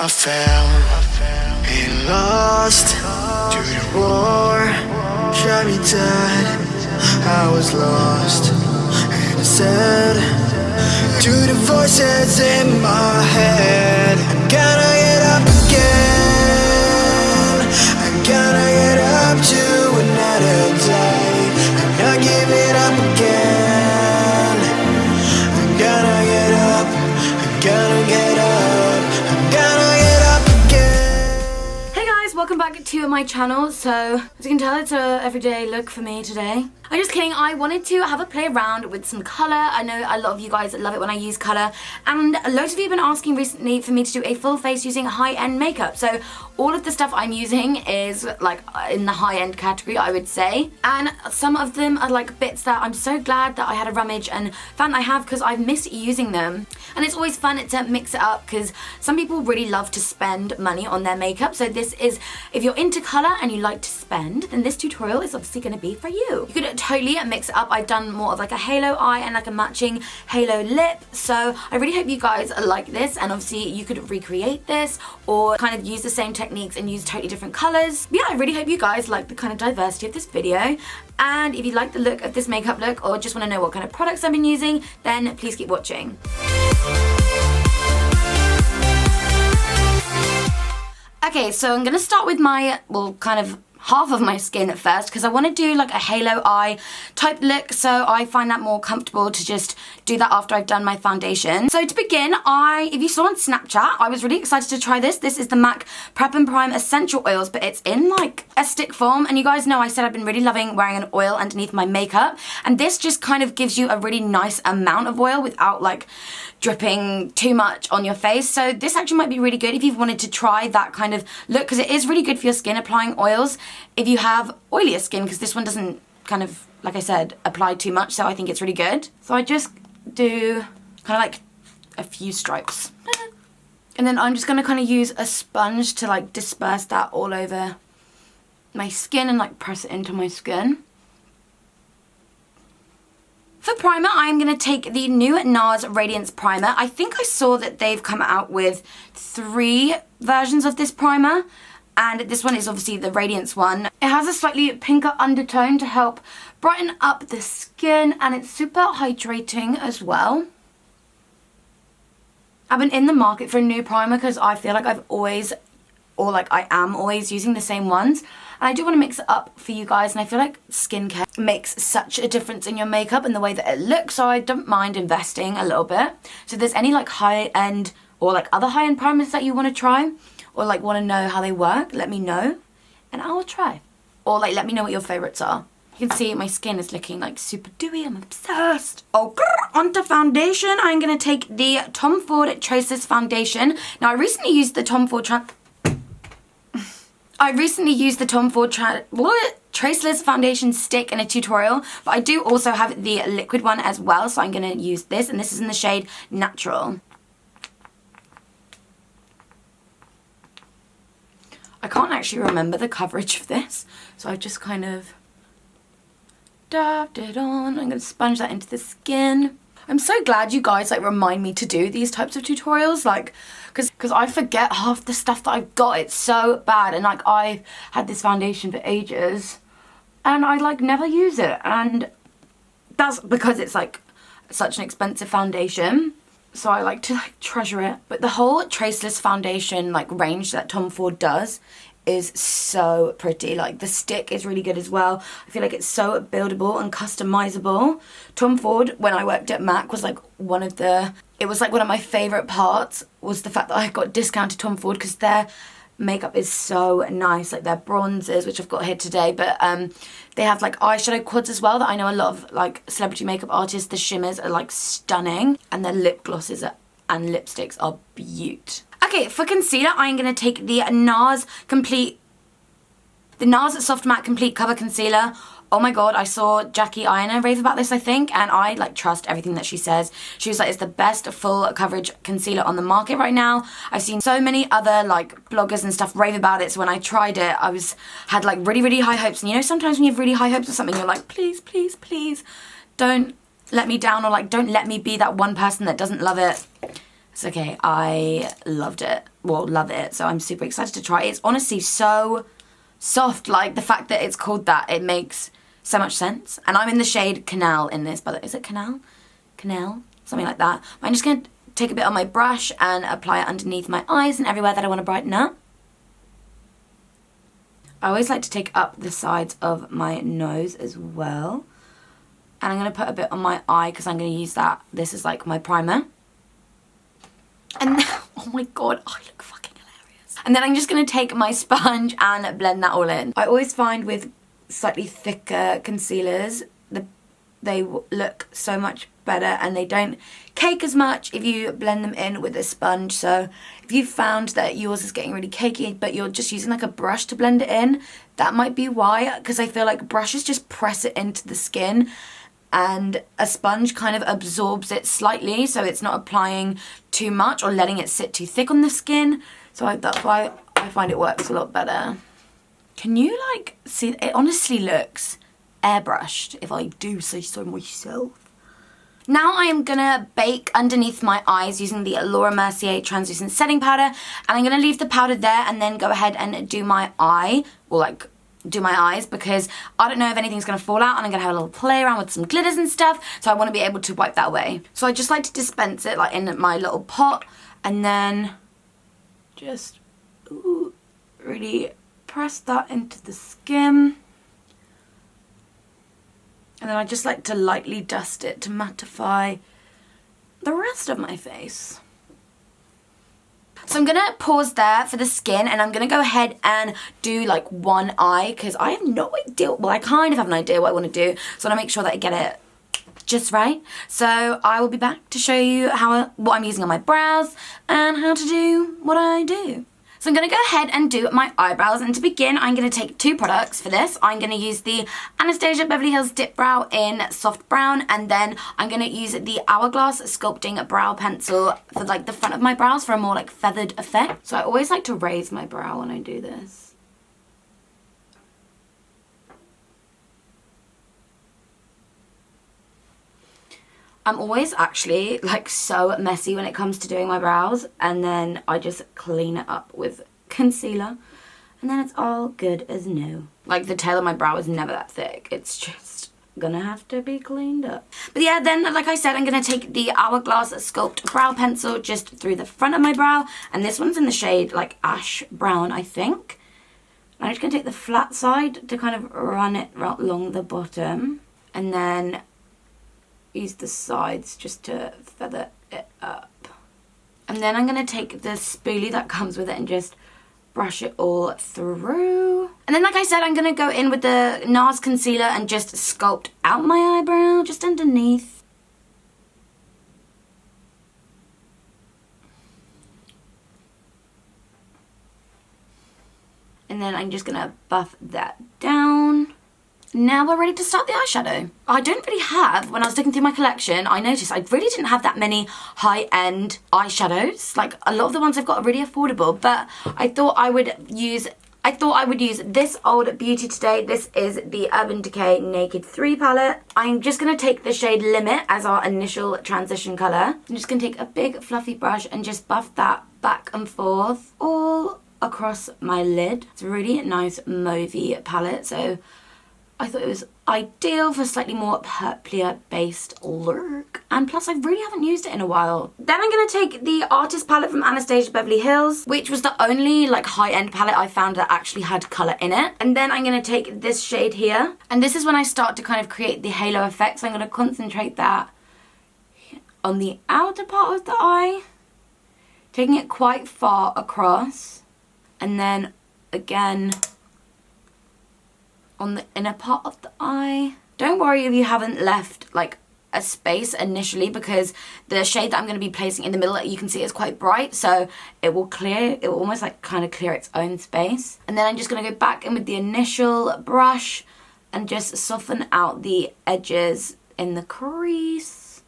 I fell and lost to the war. Shot me dead. I was lost and I said to the voices in my head, I'm gonna get up again. I'm gonna get up to another day. I'm not giving up again. I'm gonna get up. I'm gonna get up. I'm gonna get up again. Hey guys, welcome back to my channel. So as you can tell, it's a everyday look for me today. I'm just kidding. I wanted to have a play around with some colour. I know a lot of you guys love it when I use colour, and loads of you have been asking recently for me to do a full face using high-end makeup. So all of the stuff I'm using is like in the high-end category, I would say, and some of them are like bits that I'm so glad that I had a rummage and found I have, because I've missed using them. And it's always fun to mix it up, because some people really love to spend money on their makeup. So this is, if you're into colour and you like to spend, then this tutorial is obviously going to be for you. You could totally mix it up. I've done more of like a halo eye and like a matching halo lip, so I really hope you guys like this, and obviously you could recreate this or kind of use the same techniques and use totally different colours. Yeah, I really hope you guys like the kind of diversity of this video, and if you like the look of this makeup look or just want to know what kind of products I've been using, then please keep watching. Okay, so I'm going to start with my, well, kind of half of my skin at first, because I want to do like a halo eye type look, so I find that more comfortable to just do that after I've done my foundation. So to begin, if you saw on Snapchat, I was really excited to try this. This is the MAC Prep and Prime Essential Oils, but it's in like a stick form, and you guys know I said I've been really loving wearing an oil underneath my makeup, and this just kind of gives you a really nice amount of oil without like dripping too much on your face. So this actually might be really good if you've wanted to try that kind of look, because it is really good for your skin, applying oils if you have oilier skin, because this one doesn't kind of, like I said, apply too much, so I think it's really good. So I just do kind of like a few stripes. And then I'm just going to kind of use a sponge to like disperse that all over my skin and like press it into my skin. For primer, I'm going to take the new NARS Radiance Primer. I think I saw that they've come out with 3 versions of this primer, and this one is obviously the Radiance one. It has a slightly pinker undertone to help brighten up the skin, and it's super hydrating as well. I've been in the market for a new primer because I feel like I am always using the same ones. And I do want to mix it up for you guys, and I feel like skincare makes such a difference in your makeup and the way that it looks, so I don't mind investing a little bit. So if there's any like high-end or like other high-end primers that you want to try, or like want to know how they work, let me know and I will try. Or like let me know what your favourites are. You can see my skin is looking like super dewy. I'm obsessed. Oh, onto foundation. I'm going to take the Tom Ford Traceless Foundation. Now I recently used the Tom Ford Traceless Foundation Stick in a tutorial, but I do also have the liquid one as well, so I'm going to use this, and this is in the shade Natural. I can't actually remember the coverage of this, so I've just kind of dabbed it on. I'm going to sponge that into the skin. I'm so glad you guys like remind me to do these types of tutorials, like because I forget half the stuff that I've got. It's so bad, and like I've had this foundation for ages and I like never use it, and that's because it's like such an expensive foundation, so I like to like treasure it. But the whole Traceless Foundation like range that Tom Ford does is so pretty. Like the stick is really good as well. I feel like it's so buildable and customizable. Tom Ford, when I worked at MAC, was like one of my favorite parts was the fact that I got discounted Tom Ford, because their makeup is so nice, like their bronzers, which I've got here today, but they have like eyeshadow quads as well that I know a lot of like celebrity makeup artists, the shimmers are like stunning, and their lip glosses and lipsticks are beaut. Okay, for concealer, I'm going to take the NARS Soft Matte Complete Cover Concealer. Oh my god, I saw Jackie Aina rave about this, I think, and I like trust everything that she says. She was like, it's the best full coverage concealer on the market right now. I've seen so many other like bloggers and stuff rave about it, so when I tried it, had like really high hopes. And you know, sometimes when you have really high hopes for something, you're like, please don't let me down, or like don't let me be that one person that doesn't love it. It's okay, I loved it. Well, love it. So I'm super excited to try it. It's honestly so soft. Like the fact that it's called that, it makes so much sense. And I'm in the shade Canal in this, but is it Canal? Canal? Something like that. I'm just going to take a bit on my brush and apply it underneath my eyes and everywhere that I want to brighten up. I always like to take up the sides of my nose as well. And I'm going to put a bit on my eye because I'm going to use that. This is like my primer. And then, oh my god, I look fucking hilarious. And then I'm just going to take my sponge and blend that all in. I always find with slightly thicker concealers, they look so much better and they don't cake as much if you blend them in with a sponge. So if you found that yours is getting really cakey but you're just using like a brush to blend it in, that might be why, because I feel like brushes just press it into the skin and a sponge kind of absorbs it slightly, so it's not applying too much or letting it sit too thick on the skin. So that's why I find it works a lot better. Can you like see, it honestly looks airbrushed, if I do say so myself. Now I am gonna bake underneath my eyes using the Laura Mercier translucent setting powder, and I'm gonna leave the powder there and then go ahead and do my eye, or like do my eyes, because I don't know if anything's gonna fall out and I'm gonna have a little play around with some glitters and stuff, so I want to be able to wipe that away. So I just like to dispense it like in my little pot and then just really press that into the skin. And then I just like to lightly dust it to mattify the rest of my face. So I'm gonna pause there for the skin and I'm gonna go ahead and do like one eye because I have no idea, well I kind of have an idea what I want to do, so I want to make sure that I get it just right. So I will be back to show you what I'm using on my brows and how to do what I do. So I'm going to go ahead and do my eyebrows, and to begin I'm going to take two products for this. I'm going to use the Anastasia Beverly Hills Dip Brow in Soft Brown, and then I'm going to use the Hourglass Sculpting Brow Pencil for like the front of my brows for a more like feathered effect. So I always like to raise my brow when I do this. I'm always actually like so messy when it comes to doing my brows, and then I just clean it up with concealer and then it's all good as new. Like the tail of my brow is never that thick, it's just gonna have to be cleaned up. But yeah, then like I said, I'm gonna take the Hourglass Sculpt Brow Pencil just through the front of my brow, and this one's in the shade like ash brown I think. I'm just gonna take the flat side to kind of run it along the bottom and then use the sides just to feather it up. And then I'm going to take the spoolie that comes with it and just brush it all through. And then like I said, I'm going to go in with the NARS concealer and just sculpt out my eyebrow just underneath. And then I'm just going to buff that down. Now we're ready to start the eyeshadow. I don't really have, when I was looking through my collection, I noticed I really didn't have that many high-end eyeshadows. Like a lot of the ones I've got are really affordable, but I thought I would use this old beauty today. This is the Urban Decay Naked 3 palette. I'm just going to take the shade Limit as our initial transition colour. I'm just going to take a big fluffy brush and just buff that back and forth all across my lid. It's a really nice mauvey palette, so I thought it was ideal for a slightly more purplier based look, and plus I really haven't used it in a while. Then I'm going to take the Artist palette from Anastasia Beverly Hills, which was the only like high-end palette I found that actually had colour in it. And then I'm going to take this shade here, and this is when I start to kind of create the halo effect, so I'm going to concentrate that on the outer part of the eye, taking it quite far across, and then again on the inner part of the eye. Don't worry if you haven't left like a space initially, because the shade that I'm going to be placing in the middle, you can see it's quite bright, so it will almost like kind of clear its own space. And then I'm just going to go back in with the initial brush and just soften out the edges in the crease.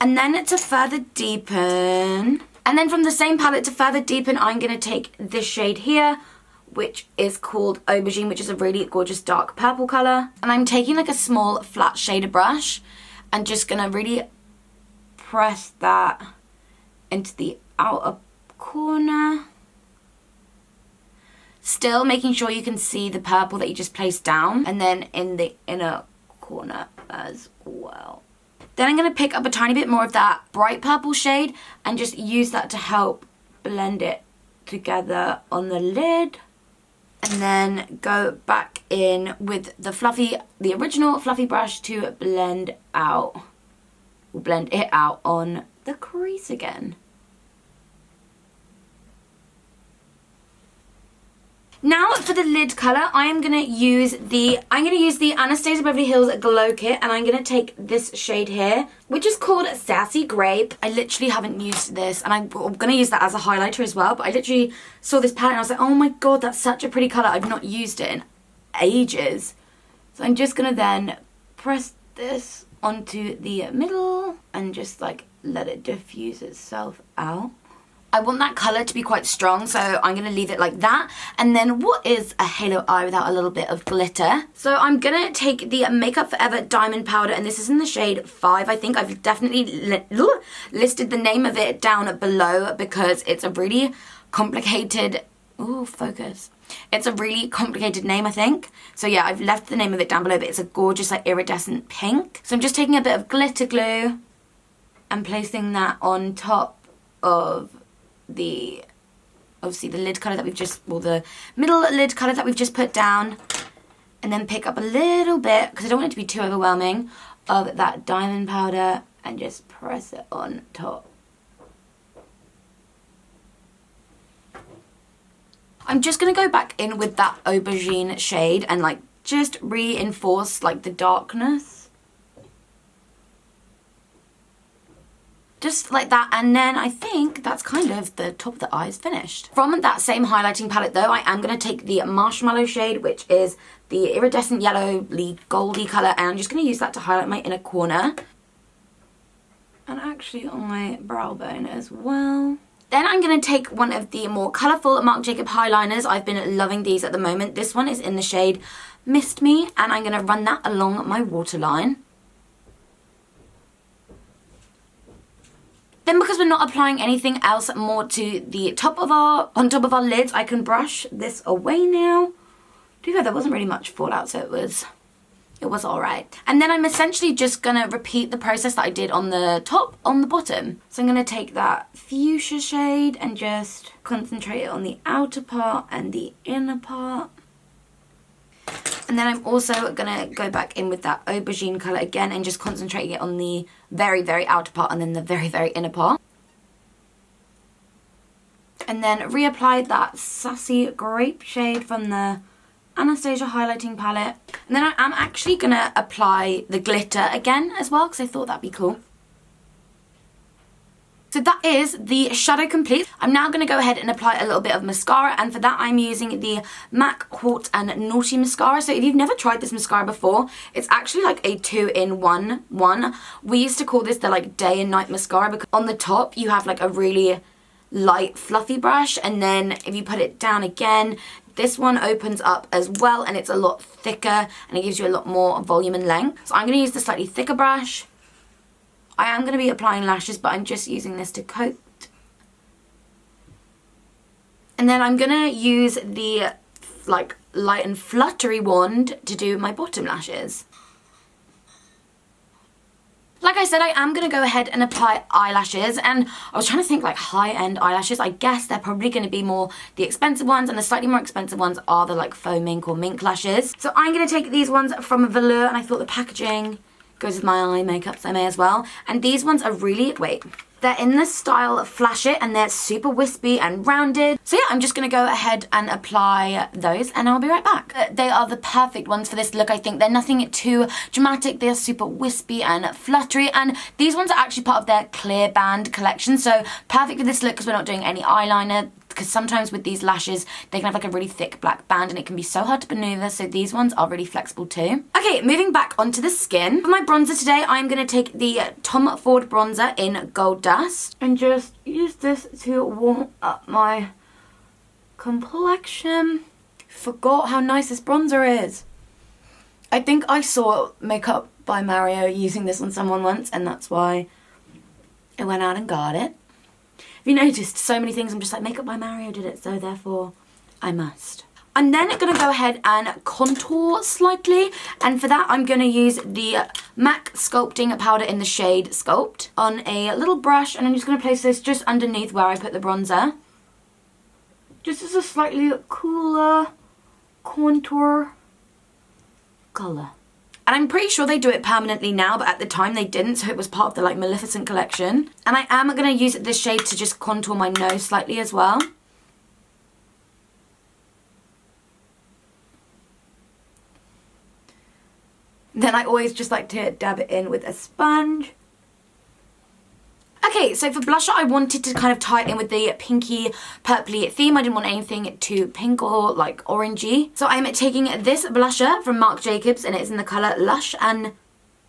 And then to further deepen, and then from the same palette to further deepen, I'm going to take this shade here, which is called Aubergine, which is a really gorgeous dark purple colour. And I'm taking like a small flat shader brush and just gonna really press that into the outer corner. Still making sure you can see the purple that you just placed down, and then in the inner corner as well. Then I'm going to pick up a tiny bit more of that bright purple shade and just use that to help blend it together on the lid. And then go back in with the original fluffy brush to blend it out on the crease again. Now for the lid colour, I'm gonna use the Anastasia Beverly Hills Glow Kit, and I'm gonna take this shade here, which is called Sassy Grape. I literally haven't used this, and I'm gonna use that as a highlighter as well, but I literally saw this palette and I was like, oh my god, that's such a pretty colour. I've not used it in ages. So I'm just gonna then press this onto the middle and just like let it diffuse itself out. I want that colour to be quite strong, so I'm going to leave it like that. And then what is a halo eye without a little bit of glitter? So I'm going to take the Makeup Forever Diamond Powder, and this is in the shade 5. I think I've definitely listed the name of it down below because it's a really complicated... Ooh, focus. It's a really complicated name, I think. So yeah, I've left the name of it down below, but it's a gorgeous like iridescent pink. So I'm just taking a bit of glitter glue and placing that on top of obviously the lid colour that we've just, or the middle lid colour that we've just put down, and then pick up a little bit, because I don't want it to be too overwhelming, of that diamond powder and just press it on top. I'm just going to go back in with that aubergine shade and like just reinforce like the darkness. Just like that, and then I think that's kind of the top of the eyes finished. From that same highlighting palette though, I am going to take the Marshmallow shade, which is the iridescent yellowy goldy colour, and I'm just going to use that to highlight my inner corner. And actually on my brow bone as well. Then I'm going to take one of the more colourful Marc Jacob highliners. I've been loving these at the moment. This one is in the shade Mist Me, and I'm going to run that along my waterline. Then because we're not applying anything else more to the on top of our lids, I can brush this away now. To be fair, there wasn't really much fallout, so it was alright. And then I'm essentially just gonna repeat the process that I did on the top, on the bottom. So I'm gonna take that fuchsia shade and just concentrate it on the outer part and the inner part. And then I'm also going to go back in with that aubergine colour again and just concentrate it on the very, very outer part and then the very, very inner part. And then reapply that Sassy Grape shade from the Anastasia highlighting palette. And then I am actually going to apply the glitter again as well, because I thought that'd be cool. So that is the shadow complete. I'm now going to go ahead and apply a little bit of mascara, and for that I'm using the MAC Haute and Naughty mascara. So if you've never tried this mascara before, it's actually like a 2-in-1 one. We used to call this the like day and night mascara, because on the top you have like a really light fluffy brush, and then if you put it down again, this one opens up as well and it's a lot thicker and it gives you a lot more volume and length. So I'm going to use the slightly thicker brush. I am going to be applying lashes, but I'm just using this to coat. And then I'm going to use the like light and fluttery wand to do my bottom lashes. Like I said, I am going to go ahead and apply eyelashes, and I was trying to think like high-end eyelashes. I guess they're probably going to be more the expensive ones, and the slightly more expensive ones are the like faux mink or mink lashes. So I'm going to take these ones from Velour, and I thought the packaging goes with my eye makeup, so I may as well. And these ones are really, they're in the style Flash It, and they're super wispy and rounded. So yeah, I'm just going to go ahead and apply those, and I'll be right back. They are the perfect ones for this look, I think. They're nothing too dramatic. They're super wispy and fluttery, and these ones are actually part of their Clear Band collection, so perfect for this look because we're not doing any eyeliner. Because sometimes with these lashes, they can have like a really thick black band and it can be so hard to maneuver, so these ones are really flexible too. Okay, moving back onto the skin. For my bronzer today, I'm going to take the Tom Ford bronzer in Gold Dust and just use this to warm up my complexion. Forgot how nice this bronzer is. I think I saw Makeup by Mario using this on someone once, and that's why I went out and got it. Have you noticed so many things I'm just like, Makeup by Mario did it, so therefore I must. I'm then going to go ahead and contour slightly, and for that I'm going to use the MAC Sculpting Powder in the shade Sculpt on a little brush, and I'm just going to place this just underneath where I put the bronzer. Just as a slightly cooler contour colour. And I'm pretty sure they do it permanently now, but at the time they didn't, so it was part of the like Maleficent collection. And I am going to use this shade to just contour my nose slightly as well. Then I always just like to dab it in with a sponge. Okay, so for blusher, I wanted to kind of tie it in with the pinky purpley theme. I didn't want anything too pink or like orangey. So I'm taking this blusher from Marc Jacobs, and it's in the colour Lush and...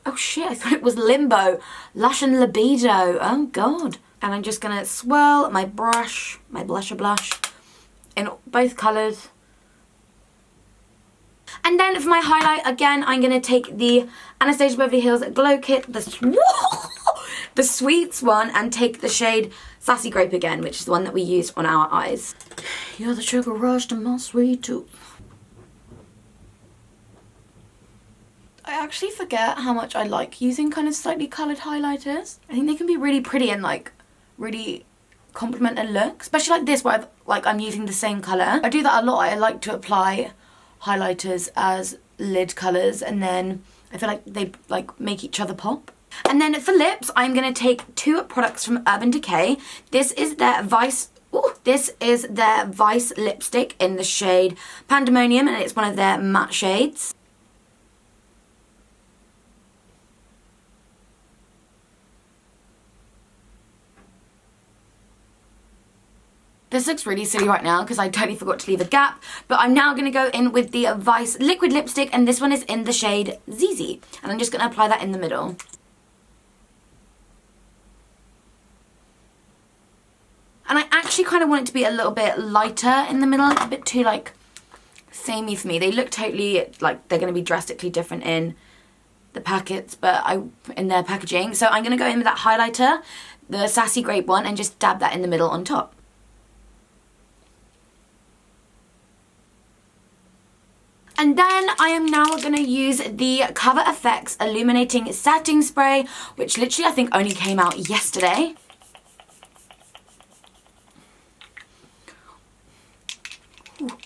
oh shit, I thought it was Limbo. Lush and Libido. Oh god. And I'm just going to swirl my brush, my blusher blush, in both colours. And then for my highlight, again, I'm going to take the Anastasia Beverly Hills Glow Kit, the Sweets one, and take the shade Sassy Grape again, which is the one that we used on our eyes. You're the sugar rush to my sweet tooth. I actually forget how much I like using kind of slightly coloured highlighters. I think they can be really pretty and like really complement a look, especially like this where I'm using the same colour. I do that a lot. I like to apply highlighters as lid colours, and then I feel like they like make each other pop. And then for lips, I'm going to take two products from Urban Decay. This is their Vice lipstick in the shade Pandemonium, and it's one of their matte shades. This looks really silly right now because I totally forgot to leave a gap, but I'm now going to go in with the Vice liquid lipstick, and this one is in the shade ZZ, and I'm just going to apply that in the middle. And I actually kind of want it to be a little bit lighter in the middle. It's a bit too like samey for me. They look totally like they're going to be drastically different in the packets, but in their packaging. So I'm going to go in with that highlighter, the Sassy Grape one, and just dab that in the middle on top. And then I am now going to use the Cover FX Illuminating Setting Spray, which literally I think only came out yesterday. Ooh.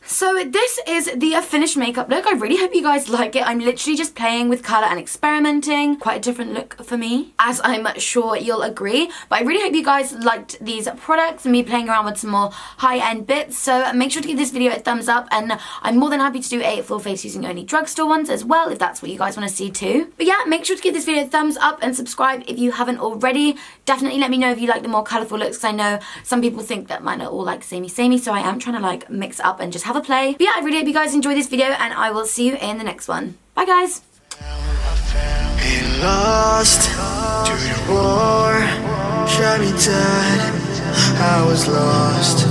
So this is the finished makeup look. I really hope you guys like it. I'm literally just playing with colour and experimenting. Quite a different look for me, as I'm sure you'll agree. But I really hope you guys liked these products and me playing around with some more high-end bits. So make sure to give this video a thumbs up, and I'm more than happy to do a full face using only drugstore ones as well, if that's what you guys want to see too. But yeah, make sure to give this video a thumbs up and subscribe if you haven't already. Definitely let me know if you like the more colourful looks, because I know some people think that mine are all like samey, so I am trying to like mix up and just have a play. But yeah, I really hope you guys enjoy this video, and I will see you in the next one. Bye guys! Been lost due to war, shot me dead, I was lost.